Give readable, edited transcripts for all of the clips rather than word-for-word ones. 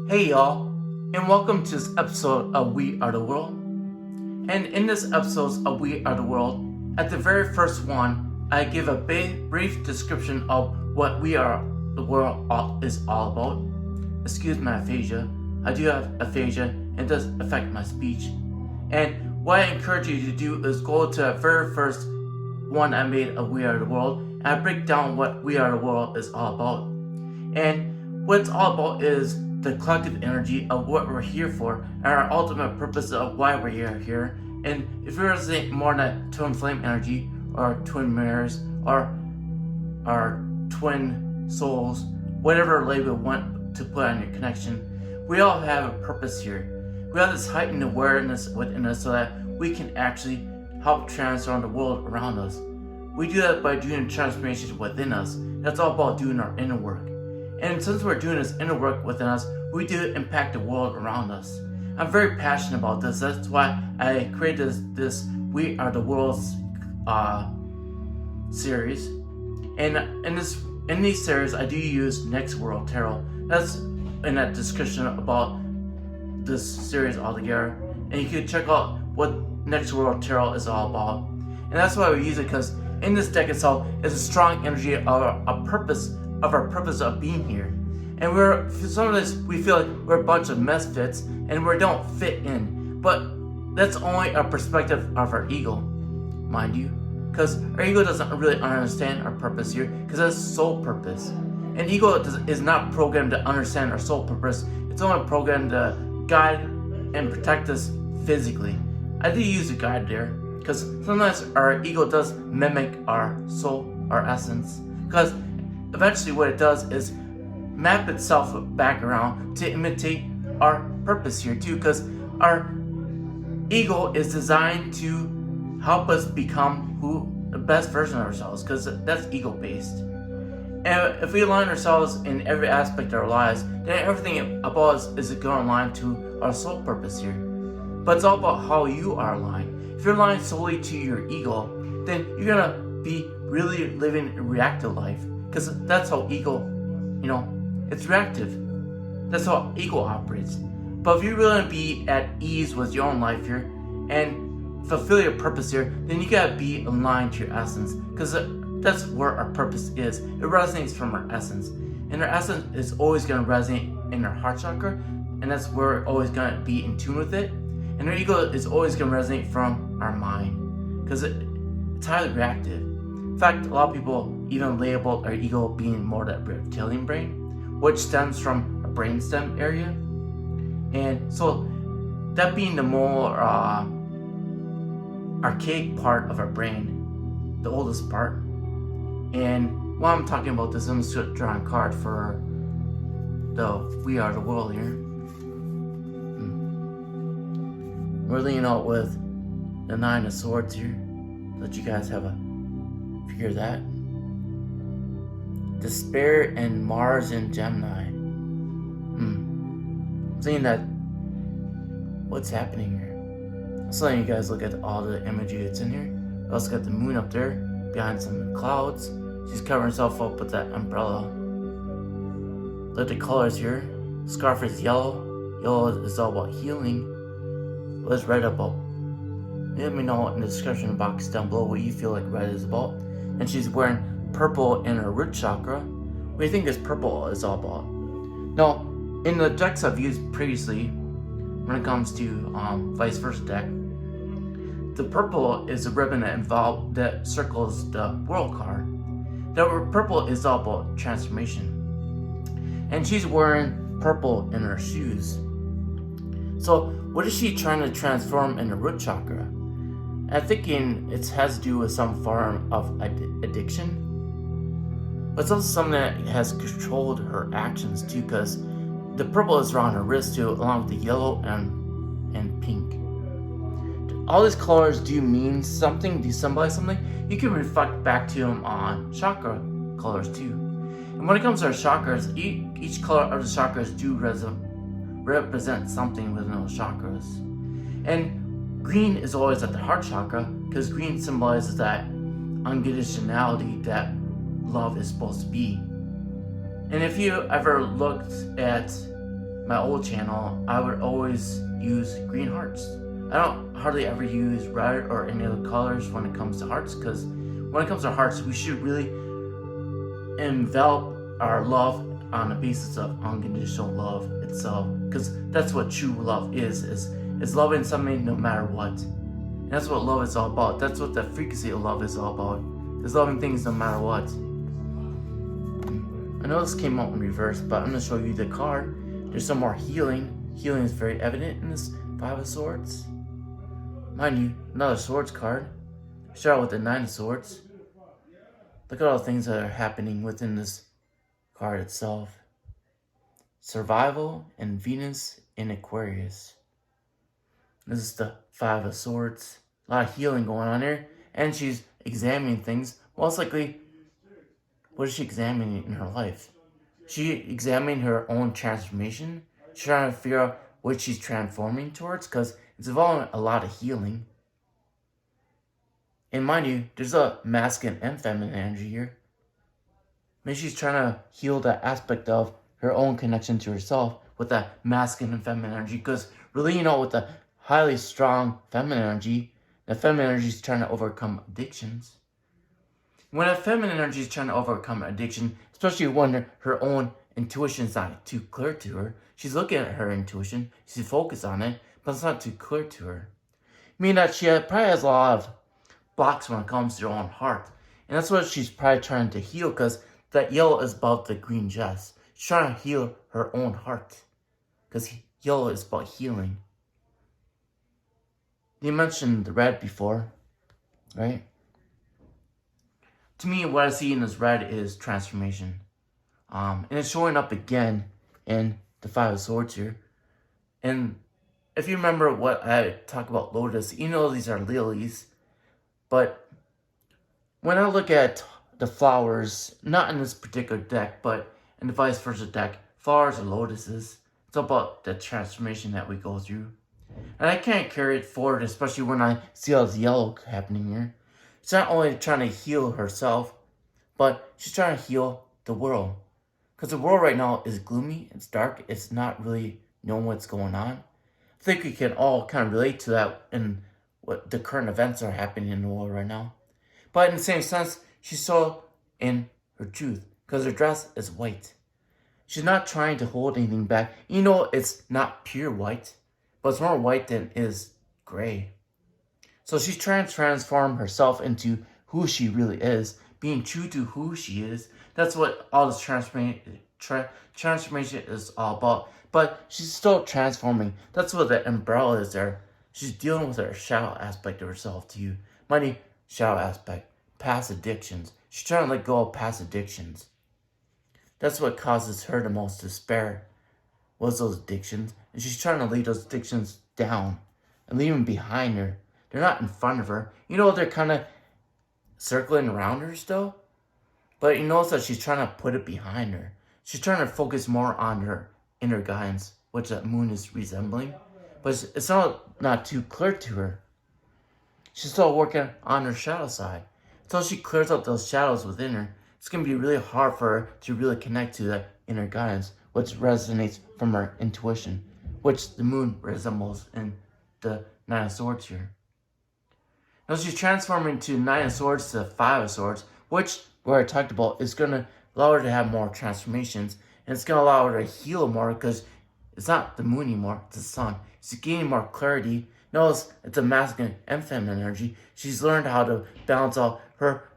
Hey y'all, and welcome to this episode of We Are the World. And in this episode of We Are the World, at the very first one, I give a brief description of what We Are the World is all about. Excuse my aphasia. I do have aphasia and it does affect my speech. And what I encourage you to do is go to the very first one I made of We Are the World, and I break down what We Are the World is all about. And what it's all about is the collective energy of what we're here for and our ultimate purpose of why we're here. And if you're saying more than twin flame energy or twin mirrors or our twin souls, whatever label you want to put on your connection, we all have a purpose here. We have this heightened awareness within us so that we can actually help transform the world around us. We do that by doing transformation within us. That's all about doing our inner work. And since we're doing this inner work within us, we do impact the world around us. I'm very passionate about this. That's why I created this We Are the World's series. And in these series, I do use Next World Tarot. That's in that description about this series altogether. And you can check out what Next World Tarot is all about. And that's why we use it, because in this deck itself is a strong energy of our purpose of being here. And sometimes we feel like we're a bunch of misfits and we don't fit in. But that's only a perspective of our ego, mind you. Because our ego doesn't really understand our purpose here, because that's soul purpose. And ego is not programmed to understand our soul purpose. It's only programmed to guide and protect us physically. I do use a guide there, because sometimes our ego does mimic our soul, our essence. Because eventually what it does is map itself back around to imitate our purpose here too, because our ego is designed to help us become the best version of ourselves, because that's ego based. And if we align ourselves in every aspect of our lives, then everything about us is going to align to our soul purpose here. But it's all about how you are aligned. If you're aligned solely to your ego, then you're going to be really living a reactive life, because that's how ego, it's reactive. That's how ego operates. But if you really want to be at ease with your own life here and fulfill your purpose here, then you gotta be aligned to your essence, because that's where our purpose is. It resonates from our essence, and our essence is always going to resonate in our heart chakra, and that's where we're always going to be in tune with it. And our ego is always going to resonate from our mind, because it's highly reactive. In fact, a lot of people even label our ego being more that reptilian brain, which stems from a brainstem area. And so that being the more archaic part of our brain, the oldest part. And while I'm talking about this, I'm just going to draw a card for the We Are the World here. We're leaning out with the Nine of Swords here. Let you guys have a figure that. Despair and Mars and Gemini. I'm seeing that. What's happening here? I'm just letting you guys look at all the imagery that's in here. We also got the moon up there behind some clouds. She's covering herself up with that umbrella. Look at the colors here. Scarf is yellow. Yellow is all about healing. What's red about? Let me know in the description box down below what you feel like red is about. And she's wearing purple in her root chakra. What do you think this purple is all about? Now, in the decks I've used previously, when it comes to vice versa deck, the purple is a ribbon that circles the world card. The purple is all about transformation. And she's wearing purple in her shoes. So what is she trying to transform in the root chakra? I'm thinking it has to do with some form of addiction. But it's also something that has controlled her actions too, because the purple is around her wrist too, along with the yellow and pink. All these colors do mean something, do symbolize something. You can reflect back to them on chakra colors too. And when it comes to our chakras, each color of the chakras do represent something within those chakras. And green is always at the heart chakra, because green symbolizes that unconditionality that love is supposed to be. And if you ever looked at my old channel, I would always use green hearts. I don't hardly ever use red or any other colors when it comes to hearts, because when it comes to hearts, we should really envelop our love on the basis of unconditional love itself, because that's what true love is loving somebody no matter what. And that's what love is all about. That's what the frequency of love is all about, is loving things no matter what. I know this came out in reverse, but I'm going to show you the card. There's some more healing. Healing is very evident in this Five of Swords. Mind you, another Swords card. Start out with the Nine of Swords. Look at all the things that are happening within this card itself. Survival and Venus in Aquarius. This is the Five of Swords. A lot of healing going on here. And she's examining things. Most likely, what is she examining in her life? She examining her own transformation. She's trying to figure out what she's transforming towards, because it's involving a lot of healing. And mind you, there's a masculine and feminine energy here. Maybe she's trying to heal that aspect of her own connection to herself with that masculine and feminine energy. Because really, with the highly strong feminine energy, the feminine energy is trying to overcome addictions. When a feminine energy is trying to overcome addiction, especially when her own intuition is not too clear to her, she's looking at her intuition, she's focused on it, but it's not too clear to her. Meaning that she probably has a lot of blocks when it comes to her own heart. And that's what she's probably trying to heal, because that yellow is about the green jess. She's trying to heal her own heart, because yellow is about healing. You mentioned the red before, right? To me, what I see in this red is transformation. And it's showing up again in the Five of Swords here. And if you remember what I talk about lotus, these are lilies. But when I look at the flowers, not in this particular deck, but in the vice versa deck, flowers are lotuses. It's about the transformation that we go through. And I can't carry it forward, especially when I see all this yellow happening here. She's not only trying to heal herself, but she's trying to heal the world. Because the world right now is gloomy, it's dark, it's not really knowing what's going on. I think we can all kind of relate to that in what the current events are happening in the world right now. But in the same sense, she's so in her truth, because her dress is white. She's not trying to hold anything back. It's not pure white, but it's more white than is gray. So she's trying to transform herself into who she really is, being true to who she is. That's what all this transformation is all about. But she's still transforming. That's what the umbrella is there. She's dealing with her shadow aspect of herself too. Money, shadow aspect, past addictions. She's trying to let go of past addictions. That's what causes her the most despair, was those addictions. And she's trying to lay those addictions down and leave them behind her. They're not in front of her. They're kind of circling around her still. But you notice that she's trying to put it behind her. She's trying to focus more on her inner guidance, which that moon is resembling. But it's not too clear to her. She's still working on her shadow side. Until she clears up those shadows within her, it's going to be really hard for her to really connect to that inner guidance, which resonates from her intuition, which the moon resembles in the Nine of Swords here. Now she's transforming to Nine of Swords to Five of Swords, which, where I talked about, is going to allow her to have more transformations. And it's going to allow her to heal more, because it's not the moon anymore, it's the sun. She's gaining more clarity. Notice it's a masculine and feminine energy. She's learned how to balance out her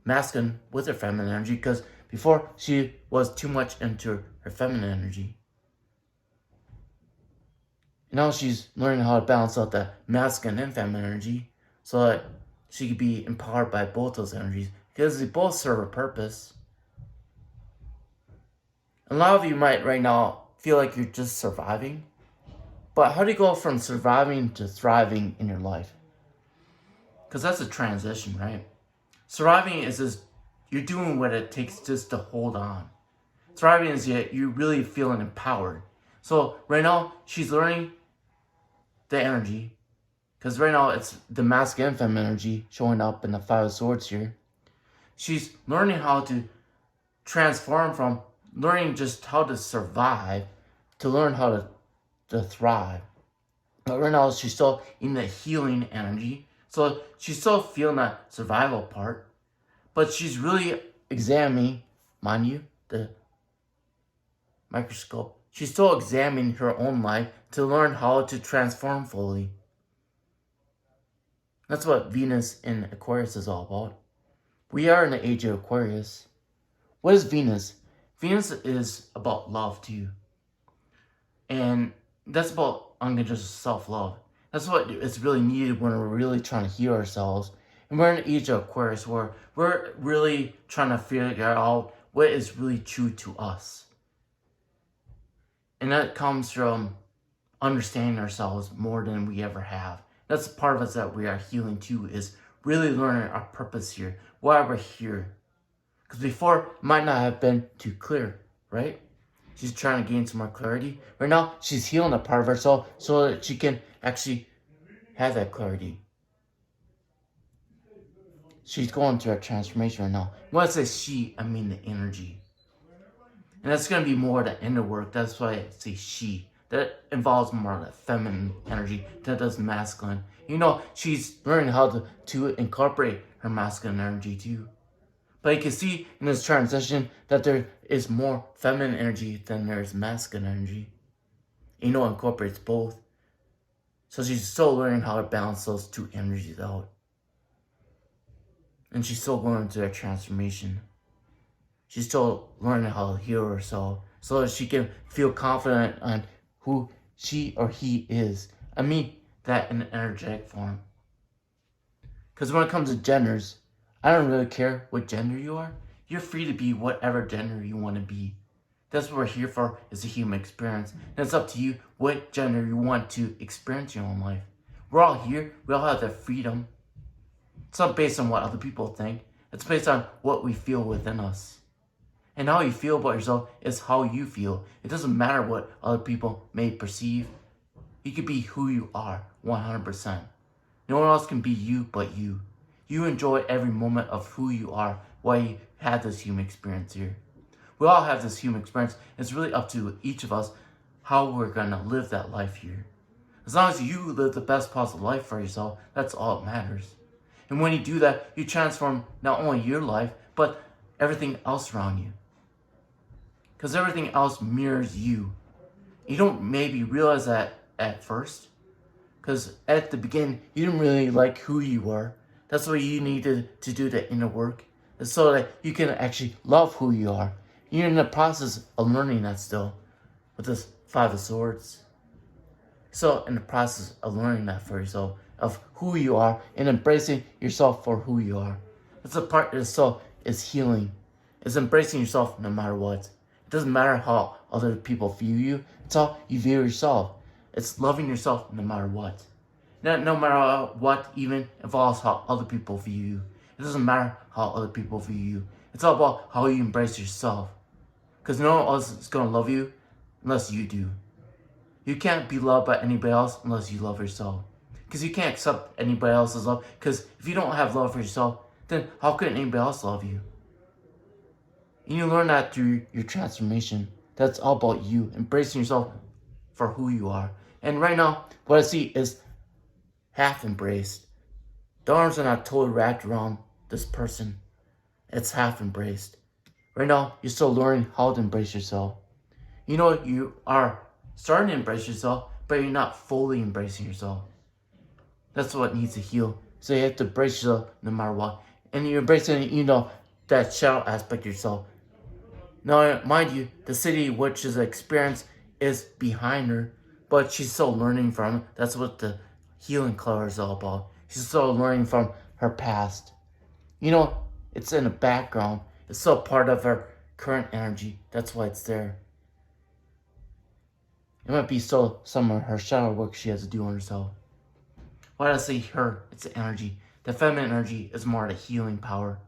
masculine with her feminine energy, because before she was too much into her feminine energy. Now she's learning how to balance out the masculine and feminine energy, so that she could be empowered by both those energies, because they both serve a purpose. A lot of you might right now feel like you're just surviving, but how do you go from surviving to thriving in your life? Because that's a transition, right? Surviving is just, you're doing what it takes just to hold on. Thriving is you're really feeling empowered. So right now, she's learning the energy, because right now it's the masculine and feminine energy showing up in the Five of Swords here. She's learning how to transform from learning just how to survive to learn how to thrive. But right now, she's still in the healing energy. So she's still feeling that survival part. But she's really examining, mind you, the microscope. She's still examining her own life to learn how to transform fully. That's what Venus in Aquarius is all about. We are in the age of Aquarius. What is Venus? Venus is about love too. And that's about unconditional self-love. That's what is really needed when we're really trying to heal ourselves. And we're in the age of Aquarius where we're really trying to figure out what is really true to us. And that comes from understanding ourselves more than we ever have. That's part of us that we are healing too, is really learning our purpose here, why we're here. Because before, it might not have been too clear, right? She's trying to gain some more clarity. Right now, she's healing a part of herself so that she can actually have that clarity. She's going through a transformation right now. When I say she, I mean the energy. And that's going to be more the inner work. That's why I say she. That involves more of that feminine energy that does masculine. You know, she's learning how to incorporate her masculine energy too. But you can see in this transition that there is more feminine energy than there is masculine energy. You know, it incorporates both. So she's still learning how to balance those two energies out. And she's still going through that transformation. She's still learning how to heal herself so that she can feel confident on who she or he is. I mean that in an energetic form. Because when it comes to genders, I don't really care what gender you are. You're free to be whatever gender you want to be. That's what we're here for, is a human experience. And it's up to you what gender you want to experience in your own life. We're all here. We all have that freedom. It's not based on what other people think. It's based on what we feel within us. And how you feel about yourself is how you feel. It doesn't matter what other people may perceive. You can be who you are, 100%. No one else can be you but you. You enjoy every moment of who you are while you have this human experience here. We all have this human experience. It's really up to each of us how we're going to live that life here. As long as you live the best possible life for yourself, that's all that matters. And when you do that, you transform not only your life, but everything else around you. Because everything else mirrors you. You don't maybe realize that at first. Because at the beginning, you didn't really like who you were. That's why you needed to do the inner work. So that you can actually love who you are. You're in the process of learning that still. With this Five of Swords. So in the process of learning that for yourself. Of who you are. And embracing yourself for who you are. That's the part that still is healing. It's embracing yourself no matter what. It doesn't matter how other people view you. It's how you view yourself. It's loving yourself no matter what. No matter what even involves how other people view you. It doesn't matter how other people view you. It's all about how you embrace yourself. Because no one else is going to love you unless you do. You can't be loved by anybody else unless you love yourself. Because you can't accept anybody else's love. Because if you don't have love for yourself, then how could anybody else love you? And you learn that through your transformation. That's all about you, embracing yourself for who you are. And right now, what I see is half embraced. The arms are not totally wrapped around this person. It's half embraced. Right now, you're still learning how to embrace yourself. You know, you are starting to embrace yourself, but you're not fully embracing yourself. That's what needs to heal. So you have to embrace yourself no matter what. And you're embracing, you know, that shadow aspect of yourself. Now, mind you, the city which is experience is behind her, but she's still learning from it. That's what the healing color is all about. She's still learning from her past. You know, it's in the background. It's still part of her current energy. That's why it's there. It might be still some of her shadow work she has to do on herself. Why did I say her? It's the energy. The feminine energy is more the healing power.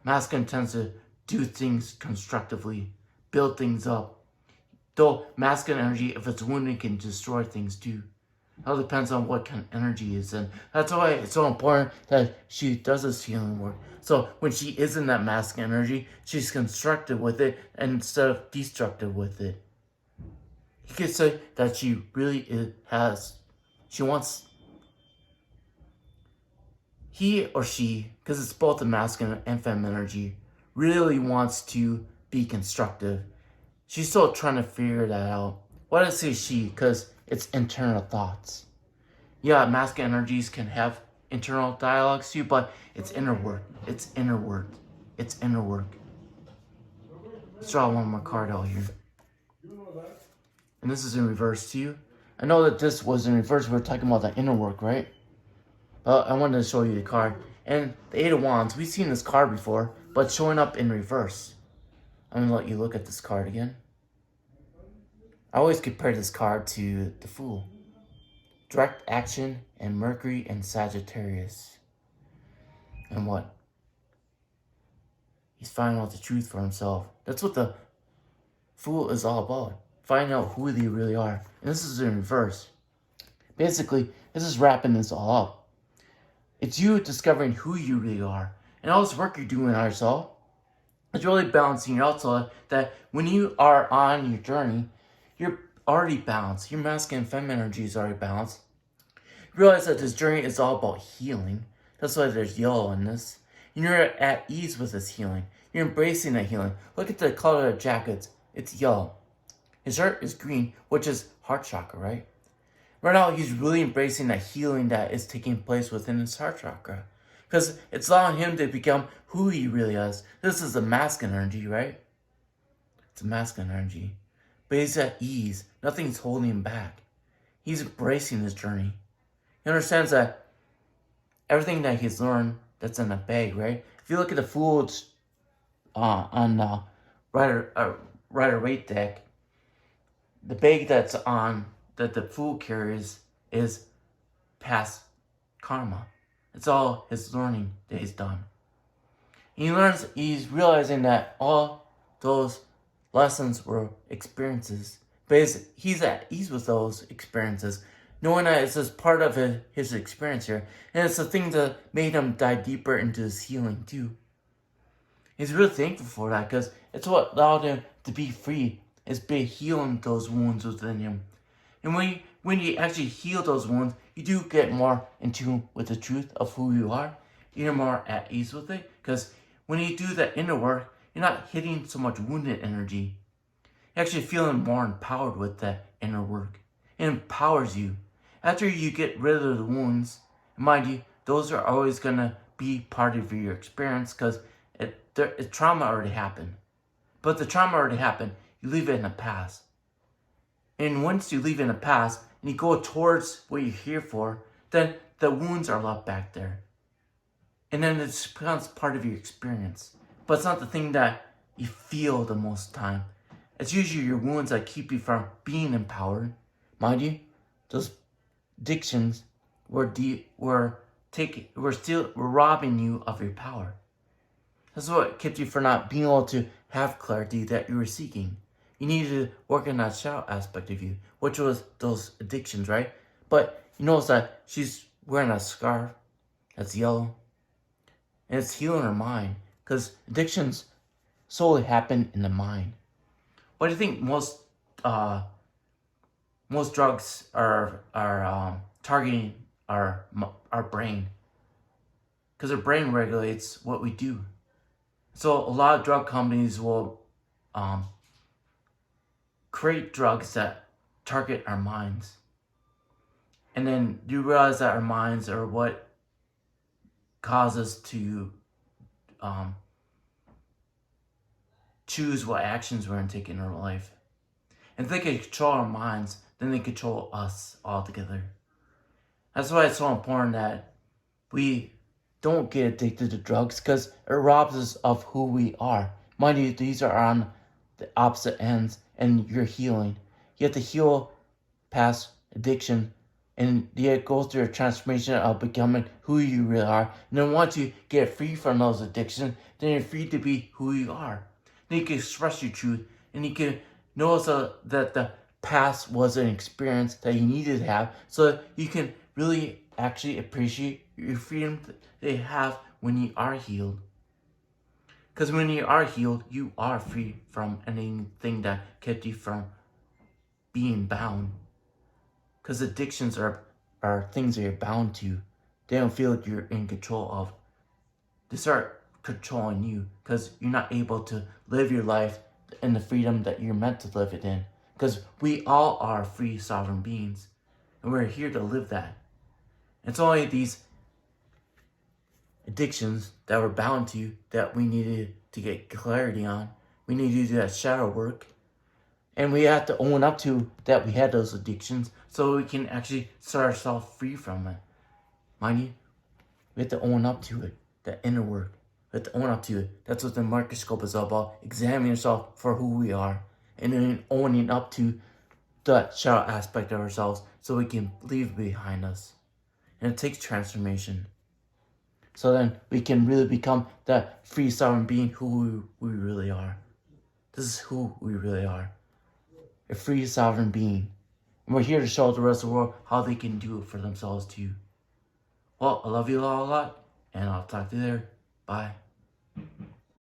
Masculine tends to do things constructively, build things up. Though masculine energy, if it's wounded, can destroy things too. It all depends on what kind of energy is in. That's why it's so important that she does this healing work. So when she is in that masculine energy, she's constructive with it instead of destructive with it. He could say that she wants, he or she, because it's both the masculine and feminine energy, really wants to be constructive. She's still trying to figure that out. Why do I say she? Because it's internal thoughts. Yeah, masculine energies can have internal dialogues too, but it's inner work. It's inner work. It's inner work. Let's draw one more card out here. And this is in reverse too. I know that this was in reverse. We were talking about the inner work, right? But I wanted to show you the card. And the Eight of Wands, we've seen this card before, but showing up in reverse. I'm going to let you look at this card again. I always compare this card to the Fool. Direct action and Mercury and Sagittarius. And what? He's finding out the truth for himself. That's what the Fool is all about. Finding out who they really are. And this is in reverse. Basically, this is wrapping this all up. It's you discovering who you really are. And all this work you're doing on yourself, it's really balancing you out so that when you are on your journey, you're already balanced. Your masculine and feminine energy is already balanced. You realize that this journey is all about healing. That's why there's yellow in this. And you're at ease with this healing. You're embracing that healing. Look at the color of the jackets. It's yellow. His shirt is green, which is heart chakra, right? Right now, he's really embracing that healing that is taking place within his heart chakra. Because it's allowing him to become who he really is. This is a masculine energy, right? It's a masculine energy. But he's at ease. Nothing's holding him back. He's embracing this journey. He understands that everything that he's learned, that's in a bag, right? If you look at the Fool's on Rider-Waite deck, the bag that's on, that the Fool carries, is past karma. It's all his learning that he's done. He's realizing that all those lessons were experiences. But he's at ease with those experiences, knowing that it's just part of his experience here. And it's the thing that made him dive deeper into his healing too. He's really thankful for that because it's what allowed him to be free. It's been healing those wounds within him. And when you actually heal those wounds, you do get more in tune with the truth of who you are. You're more at ease with it. Because when you do that inner work, you're not hitting so much wounded energy. You're actually feeling more empowered with that inner work. It empowers you. After you get rid of the wounds, mind you, those are always going to be part of your experience because trauma already happened. But the trauma already happened. You leave it in the past. And once you leave it in the past and you go towards what you're here for, then the wounds are left back there. And then it becomes part of your experience. But it's not the thing that you feel the most time. It's usually your wounds that keep you from being empowered. Mind you, those addictions were robbing you of your power. That's what kept you from not being able to have clarity that you were seeking. You needed to work on that shadow aspect of you, which was those addictions, right? But you notice that she's wearing a scarf that's yellow. And it's healing her mind. Because addictions solely happen in the mind. Why do you think most drugs are targeting our brain? Because our brain regulates what we do. So a lot of drug companies will create drugs that target our minds. And then you realize that our minds are what cause us to choose what actions we're going to take in our life. And if they can control our minds, then they control us altogether. That's why it's so important that we don't get addicted to drugs, because it robs us of who we are. Mind you, these are on the opposite ends, and you're healing. You have to heal past addiction, and you go through a transformation of becoming who you really are. And then once you get free from those addictions, then you're free to be who you are. Then you can express your truth, and you can notice that the past was an experience that you needed to have, so you can really actually appreciate your freedom that you have when you are healed. Because when you are healed, you are free from anything that kept you from being bound. Because addictions are things that you're bound to. They don't feel like you're in control of. They start controlling you because you're not able to live your life in the freedom that you're meant to live it in. Because we all are free sovereign beings. And we're here to live that. It's only these addictions that we're bound to that we needed to get clarity on. We need to do that shadow work. And we have to own up to that we had those addictions so we can actually set ourselves free from it. Mind you, we have to own up to it, that inner work. We have to own up to it. That's what the microscope is all about. Examining yourself for who we are. And then owning up to that shadow aspect of ourselves so we can leave behind us. And it takes transformation. So then we can really become that free sovereign being who we really are. This is who we really are. A free sovereign being. And we're here to show the rest of the world how they can do it for themselves too. Well, I love you all a lot, and I'll talk to you later. Bye.